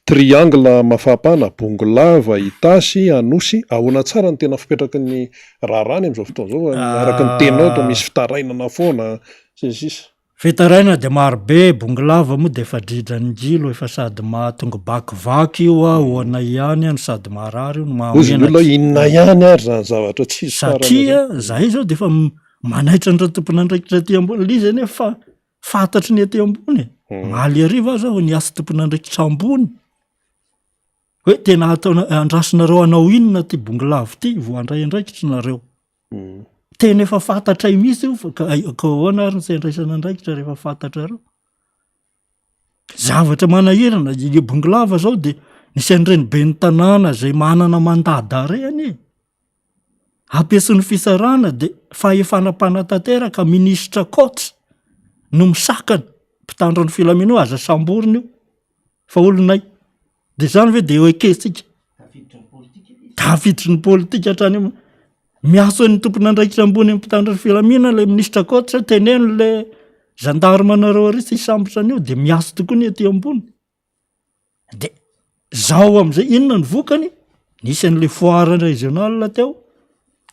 triangle mafapana Bonglava, Itasy, Anosy ahoana tsara ny tena fipetraky ny raharany am'izao fotoana zao araka ny tenao to misy fitarainana foana sisy. Fitaraina de marobe Bonglava moa de efa dridrany gilo efa sady mahatonga bakivaky io a hoana ihany any sady marary io no ozy ny olona inona ihany ary zany zavatra tsisy satria zahay zao de efa manaitra ny tompon'andraikitra aty ambony lizy ane fa fantatry ny aty ambony maly ariva aza ho ny asa tompon'andraikitra ambony hoe tena ataona andrasinareo anao inona ty Bonglava ty vo andray andraikitra nareo tena efa fantatra misy io ka ahoana ary ny andraisana andraikitra rehefa fantatra reo zavatra manahirana i Bonglava zao de nisy an'ireny be ny tanàna zay manana mandada reny ampiasy ny fisarana de fahefanam-panatanteraka minisitra Kotra no misakana mpitandro ny filaminao aza samboriny io fa olonay de zany hoe de ekesika tafiditry ny politika hatrany miaso ny tompon'andraikitra ambony amin'ny mpitandro ny filamina le minisitra Kotra teneno le gendarmenareo ary sy sambotra an'io de miaso tokoa ny aty ambony de zao am'izay inona ny vokany nisy an'le foire régional teo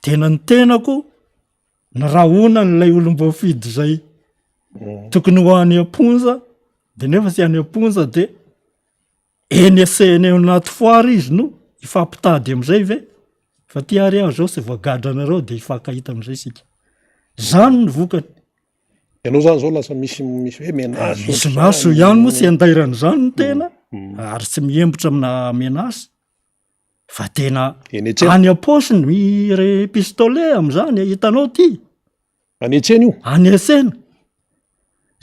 tena ny tenako ny rahona n'lay olom-boafidy zay tokony ho any amponza de nefa sy any amponza de eny aseny anaty foire izy no ifampitady am'izay ve fa ty ary aho zao sy voagadranareo de ifankahita am'izay sika zany ny vokany ianao zany zao lasa misy hoe menace misy maso ihany moa sy andairan' zany ny tena ary tsy miembotra amina menace fa tena any aposiny mire pistolet am'izany hitanao ty any etsena io any asena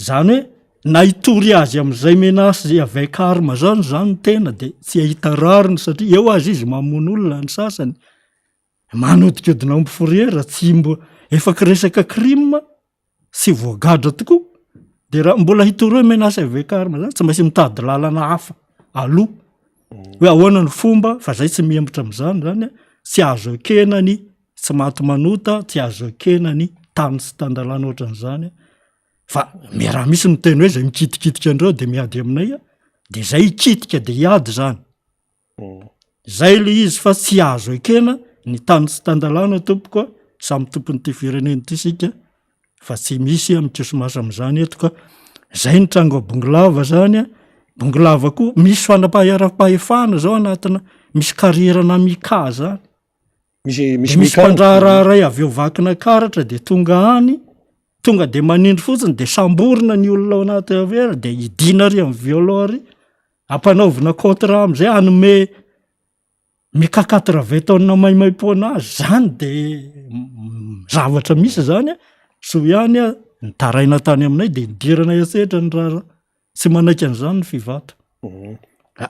zany hoe na hitory azy am'izay menace zay avec arme zany tena de tsy ahita rariny satria eo azy izy mamono olona ny sasany manodikodina omby fourrière tsy mbo efaka resaka crime sy voagadra tokoa de raha mbola hitory hoe menace avec arme zany tsy maintsy mitady lalana hafa aloha hoe ahoana ny fomba fa zay tsy miembotra am'izany zany tsy azo ekenany tsy maty manota tsy azo ekenany tany sy tandalana ohatran'izany fa raha misy miteny hoe zay mikitikitika andreo de miady aminay de zay hikitika de hiady zany zay le izy fa tsy azo ekena ny tany sy tandalana tompoka samy tompony ty fireneny ty sika fa tsy misy am'kiosomasa am'izany eto ka zay ny trango Bonglava zany Bonglava koa misy fanapahara-pahefana zao anatina misy karierana mika zany misy mpandrararay avy eo vakina karatra de tonga de manindry fotsiny de samborina ny olona ao anaty avera de idina ary amin'ny violon ary ampanaovina Kotra am'izay anome mikakatra taona maimaipoana azy zany de zavatra misy zany so ihany nitaraina tany aminay de nidirana iasehatra ny raha tsy manaiky an'izany ny fivata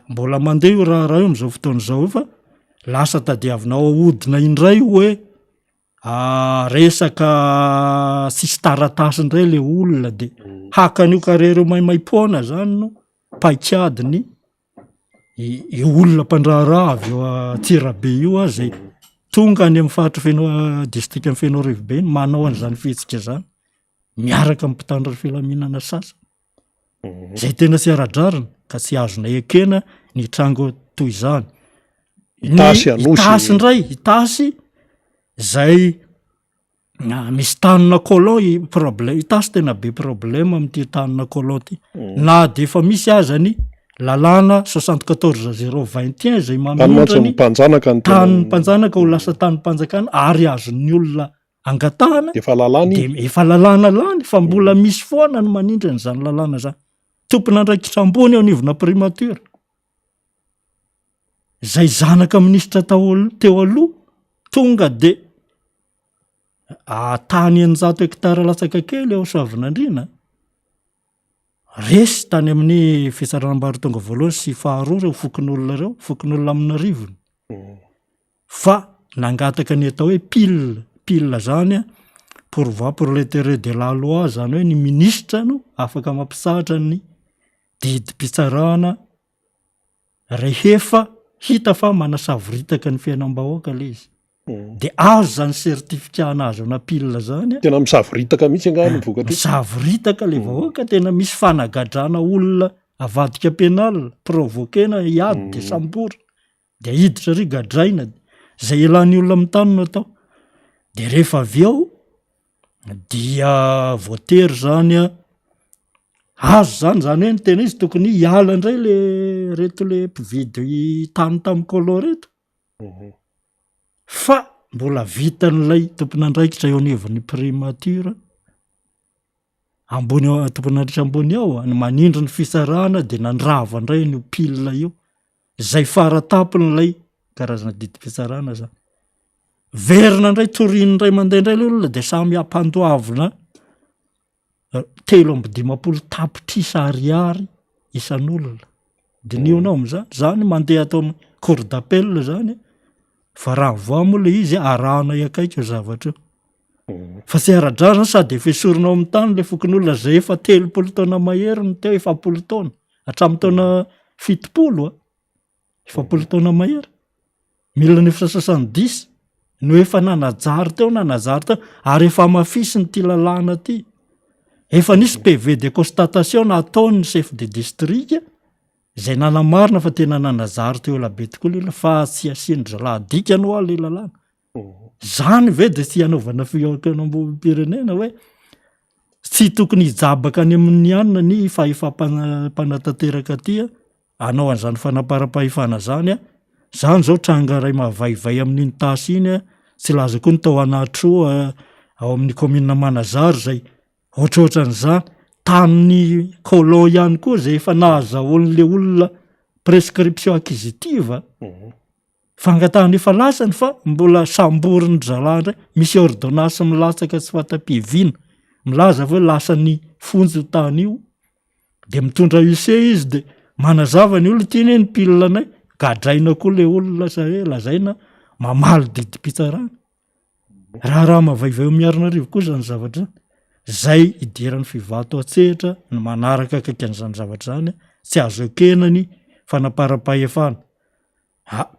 mbola mandeha io raha io am'izao fotoana zao fa lasa tadiavinao ahodina indray hoe resaka sisy taratasy indray le olona de hakan'io karereo maimaipoana zany no paikadiny i olona mpandraharaha avy eo Tsirabe io zay tonga any amin'ny fahatra feno district amin'ny Feno Rivobe manao an'izany fihetsika zany miaraka amin'ny mpitandro ny filaminana sasa zay tena sy ara-drarina ka tsy azona ekena ny trango toy izany Itasy indray Itasy zay misy tanina colon problème Itasy tena be problème amin'ity tanina colon ty na de efa misy azany lalàna 74 zay mamondrany tany mpanjanaka ho lasa tany mpanjakana ary azon'ny olona angatahana efa lalàna lany fa mbola misy foana no manindrany zany lalàna zany tompon'andraikitra ambony eo anivona primature zay zanaka minisitra teo aloha tonga de tany 100 hektara latsaka kely eo Soavinandriana resy tany amin'ny fisaranam-bary tonga voalohany sy faharoa reo fokon'olona amina rivony fa nangataka ny atao hoe pile zany pour l'intérêt de la loi zany hoe ny ministra no afaka mampisahatra ny didim-pitsarana rehefa hita fa manasavoritaka ny fiainam-bahoaka le izy de azo zany sertifikana azo anapilina zany tena misavoritaka mihitsy angano vokatra misavoritaka le vahoaka tena misy fanagadrana olona avadika penal provokena iady de sambory de hiditra ry gadraina zay elan'ny olona mitanona atao de rehefa avy eo dia voatery zany azo zany hoe ny tena izy tokony hiala indray le reto le mpividy tany tamin'ny kolo reto fa mbola vitan'ilay tomponandraikitra eo anivon'ny primature ambony tomponandraikitra ambony ao manindry ny fisarahana de nandrava indray ny pilina io zay faratapin'ilay karazana didim-pisarahana zany verina indray toriny indray mandeha indray le olona de samy ampandoavina 350 tapitrisa ariary isan'olona de nionao am'zany zany mandeha atao amin'ny cour d'appel zany fa raha voa moa le izy arahana iakaiky io zavatra fa tsy ara-drano sady efa esorinao amin'ny tany le fokon'olona zay efa 30 taona mahery ny teo 70 taona hatramin'ny taona 70 70 taona mahery 1970 no efa nanajary teo ary efa mafisy ny ty lalàna ty efa nisy PV de constatation nataony chef de district zay nanamarina fa tena nanazary teo labe tokoa le fa tsy asiany zalahdikany ho le lalàna zany ve de tsy anaovana fianam-pirenena hoe tsy tokony hijabaka any amin'ny anina ny fahefa-panatanteraka ty anao an'izany fanaparam-pahefana zany zany zao trangaray mahavaivay amin'iny tasy iny tsy laza koa ny tao anatro ao amin'ny commune Manazary zay ohatrohatran'izany tamin'ny colon ihany koa zay efa nahazahoan'le olona prescription acquisitive fangatahany efa lasany fa mbola sambory ny zalàndray misy ordonnance milatsaka tsy fatam-pivina milaza hoe lasany fonjy tany io de mitondra UC izy de manazava ny olona tiany ny pilanay gadraina koa le olona lazaina mamaly didim-pitsarana raha mavaivay miarina rivo koa zany zavatra zay idiran'ny fivato atsehatra ny manaraka akaikan'izany zavatra zany tsy azo ekenany fanaparam-pahefana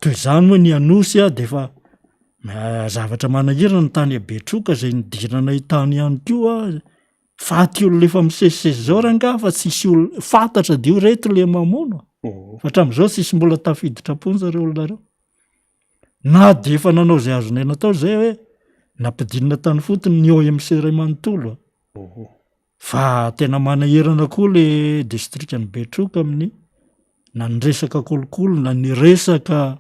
toy zany moa ny anosy de fa zavatra manahirana ny tany Betroka zay nidirana hitany ihany koa faty olo lefa misesisesy zao ranga fa tsisy olo fantatra de io reto le mamono fa hatram'izao tsisy mbola tafiditra-ponja reo olona reo na de efa nanao zay azonay natao zay hoe nampidinina tany fotony ny OMC ray manontolo fa tena manahirana koa le district ny Betroka amin'ny na ny resaka kolokolo na ny resaka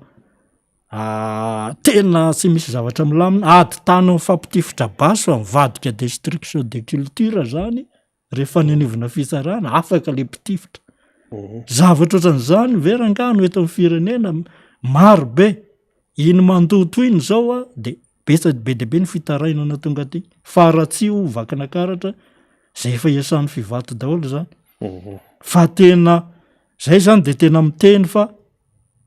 tena tsy misy zavatra milamina ady tany fampitifitra baso mivadika destruction de culture zany rehefa nanivona fisarahana afaka le mpitifitra zavatra ohatran'izany verangano eto amin'ny firenena maro be iny mandoto iny zao de betsady be deabe ny fitarainana tonga ty faratsio vakina karatra zay efa iasan'ny fivato daholo zany fa tena zay zany de tena miteny fa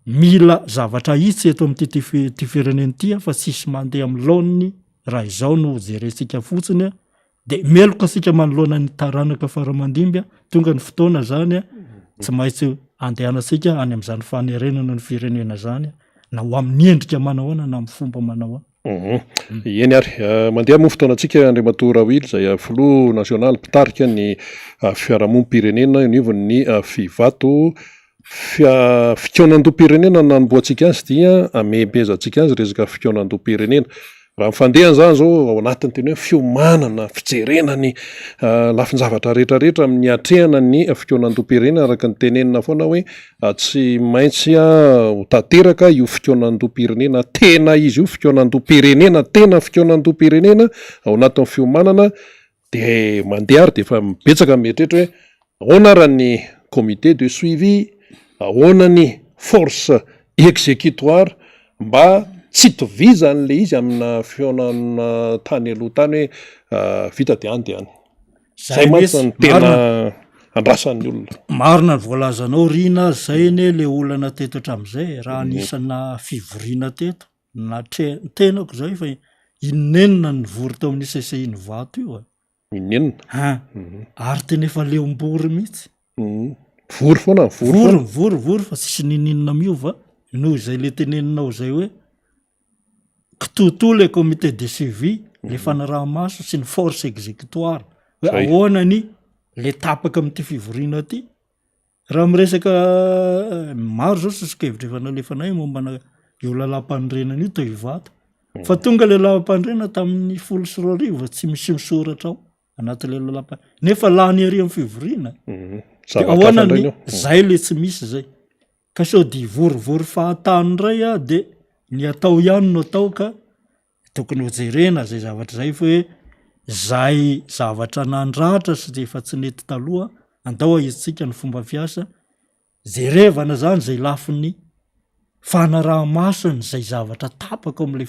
mila zavatra hitsy eto amin'ty fireneny ty fa tsisy mandeha amin'ny laoniny raha izao no jerentsika fotsiny de meloka sika manoloana ny taranaka faramandimby tonga ny fotoana zany tsy maintsy andehanasika any am'izany fanerenana ny firenena zany na ho amin'ny endrika manahoana na amin'ny fomba manahoana eny ary mandeha moa fotoanantsika Andriamato Rawily zay filoha nasionaly mpitarika ny fiarahamonim-pirenena iniovany fivato fikaonandoam-pirenena nanomboantsika azy dia amebezantsika azy resaka fikaonandoam-pirenena raha mifandehana zany zao ao anatiny teny hoe fiomanana fijerenany lafin-javatra rehetrarehetra amin'ny atrehana ny fikaonandoam-pirenena araka ny tenenina foana hoe tsy maintsy ho tanteraka io fikaonandoam-pirenena tena izy io fikaonandoam-pirenena tena fikaonandoam-pirenena ao anatin'ny fiomanana de mandeha ary de efa mibetsaka mieritrehitra hoe ahoana raha ny comité de suivi ahoana ny force exécutoire mba tsy tovizan'le izy amina fionana tany aloha tany hoe vita de any de any zay mantsy ny tena andrasan'ny olona marina ny voalazanao rina zay ne le olana teto hatram'izay raha anisana fivoriana teto na tenako zay fa inenina ny vory teo amin'ny CCI-ny vato io inenina ary tena efa leombory mihitsy vory foana vory fa sisy nininina miova noho izay le teneninao zay hoe kitoto le comité de suivi le fanaraha-maso sy ny force exécutoire hoe ahoana ny le tapaka am'ty fivoriana ty raha miresaka maro zao sosokevitra efa nalefanay mombana io lalam-pandrenana io to hivata fa tonga le lalam-pandrena tamin'ny 10 tsy misy misoratra ao anatin'le nefa lany ary amin'ny fivoriana ahoanany zay le tsy misy zay ka sao di vorivory fahatany ray a de ny atao ihany no atao ka tokony hojerena zay zavatra zay fa hoe zay zavatra nandratra sy efa tsy nety taloha andao izitsika ny fomba fiasa jerevana zany zay lafiny fanaraha-masony zay zavatra tapaka am'le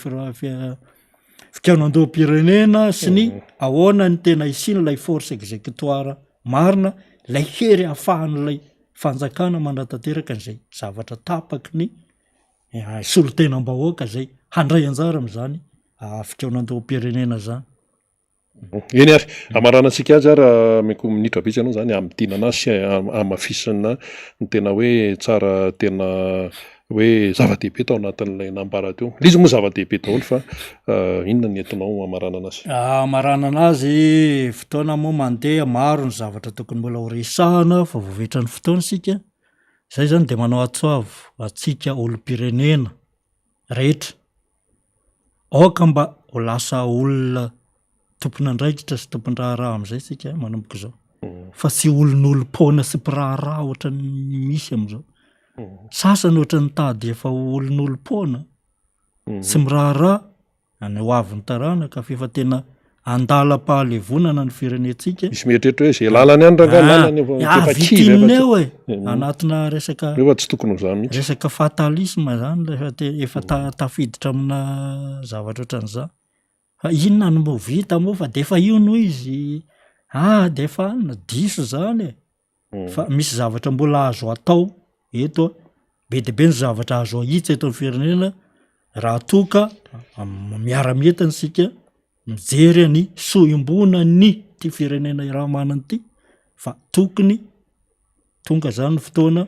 fikaonandoam-pirenena sy ny ahoana ny tena isiny lay force exécutoire marina lay hery ahafahan'lay fanjakana mandratanteraka n'izay zavatra tapaky ny solotenam-bahoaka zay handray anjara am'zany fikaonandoam-pirenena zany eny ary amaranantsika azy ary meko minitra bitsy anao zany amidinana sy amafisina ny tena hoe tsara tena hoe zava-dehibe tao anatin'lay nambara teo lizy moa zava-dehibe daholo fa inona ny entinao amaranana azy amaranana azy fotoana moa mandeha maro ny zavatra tokony mbola ho resahana fa voavetra ny fotoana sika zay zany de manao atsoavo atsika olo-pirenena rehetra aoka mba ho lasa olona tompon'andraikitra sy tompon-draharaha am'izay sika manomboka zao fa sy olon'olo-pona sy mpiraharaha ohatra ny misy am'izao sasany ohatra ny tady efa olon'olo-pona sy miraharaha any hoavy ny taranaka fa efa tena andala-pahalevonana ny firenetsika misy mieritreritra hoe zay lalany any rangalalany vitiny eo anatina resaka rehefa tsy tokony ho zany resaka fatalisme zany efa tafiditra amina zavatra ohatran'za inona no vita moa fa defa io noho izy defa na diso zany fa misy zavatra mbola azo atao eto be debe ny zavatra azo ahitsy eto amin'ny firenena raha toka miara-mietany sika mijery ny soimbona ny ty firenena raha manany ty fa tokony tonga zany fotoana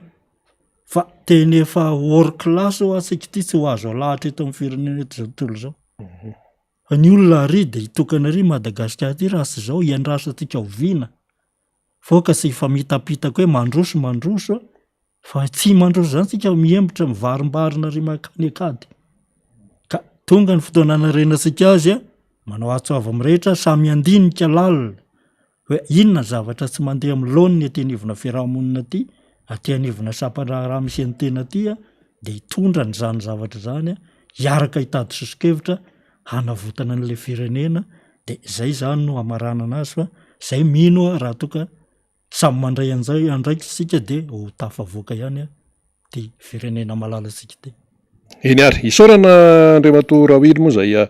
fa teny efa hors classe ho asika ty tsy ho azo alahatra eto amin'ny firenena eto zao tontolo zao ny olona ary de hitokana ary Madagasikara ty raha sy zao iandraso atika oviana foka sy fa mitapitaka hoe mandroso fa tsy mandroso zany tsika miembotra mivarimbarina ary makany akady ka tonga ny fotoana anarenasika azy manao atsoava am'rehetra samy andinika lalina hoe inona zavatra tsy mandeha am'lony atenivona fiarahamonina ty atenivona sapandraharaha misy any tena ty de hitondra ny zany zavatra zany hiaraka hitady sosokevitra hanavotana n'le firenena de zay zany no amaranana azy fa zay mino raha toka samy mandray anjay andraiky sika de ho tafavoaka ihany ty firenena malala sika ty eny ary isaorana Andriamato Rawily moa zay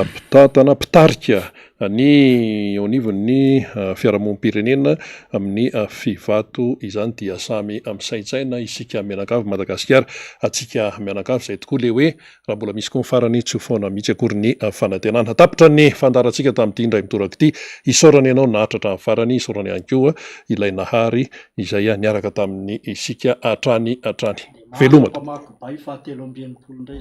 mpitatana mpitarika ny onivon'ny fiarahamonim-pirenena amin'ny fivato izany dia samy am'saintsaina isika mianakavy Madagasikara atsika mianakavy zay tokoa le hoe raha mbola misy koa farany tsy foana mihitsy akory ny fanantenana tapitra ny fandarantsika tamin'ity indray mitoraka ity isaorana ianao nahatratra amin'ny farany isaorana ihany koa ilay nahary izay niaraka tamin'ny isika atrany velomako bay fahatelo ambienipolo indray